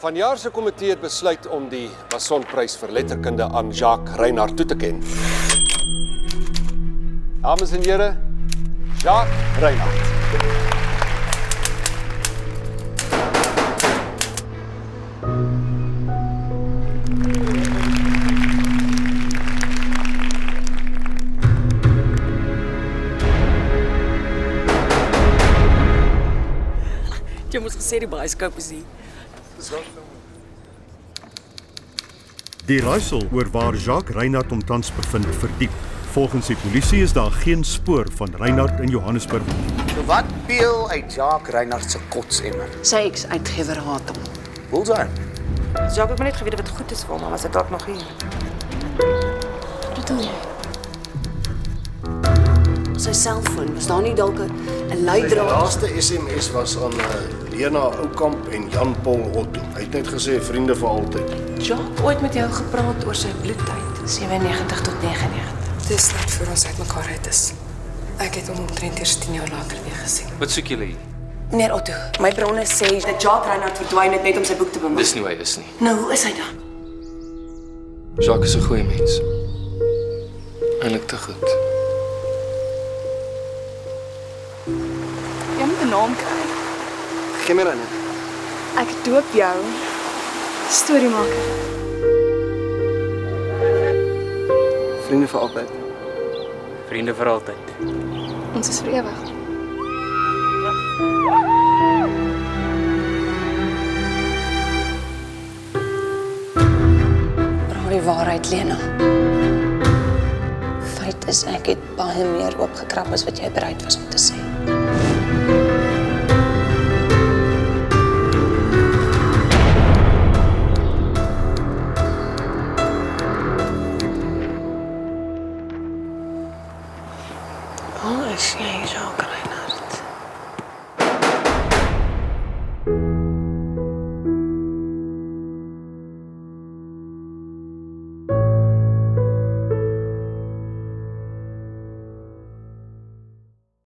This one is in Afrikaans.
Vanjaar se komitee het besluit om die Masson-prys vir letterkunde aan Jacques Reinhardt toe te ken. Dames en here, Jacques Reinhardt. Jy moes gesê die baaieskoop is hier. Die raaisel oor waar Jacques Reinhardt hom tans bevind verdiep. Volgens die polisie is daar geen spoor van Reinhardt in Johannesburg. Wat peel uit Jacques Reinhardt se kotsemmer? Sy ex-uitgewer haat hom. Bullseye. Jacques het maar net geweet wat goed is vir hom, maar sy dalk nog hier. Wat bedoel jy? Sy selfoon, was daar nie dalk 'n Die leidraad? laaste SMS was aan Lena Oukamp en Jan Paul Otto. Hy het net gesê vriende vir altyd. Jacques ooit met jou gepraat oor sy bloedtyd, 97 tot 99. Dis net voor ons uit mekaar uit is. Ek het hom omtrent eers 10 jaar later weer gesien. Wat soek julle hier? Meneer Otto, my bronne sê dat Jacques Reinhardt verdwyn het net om sy boek te bemagtig. Dis nie hoe hy is nie. Nou, hoe is hy dan? Jacques is 'n goeie mens. Eintlik te goed. Jy moet 'n naam kry. Gee my dan. Ek doop jou. Storiemaker. Vriende vir altyd. Vriende vir altyd. Ons is vir ewig. Praat die waarheid, Lena. Feit is, ek het baie meer oopgekrap as wat jy bereid was om te sê. Waar is jy, Jacques Reinhardt?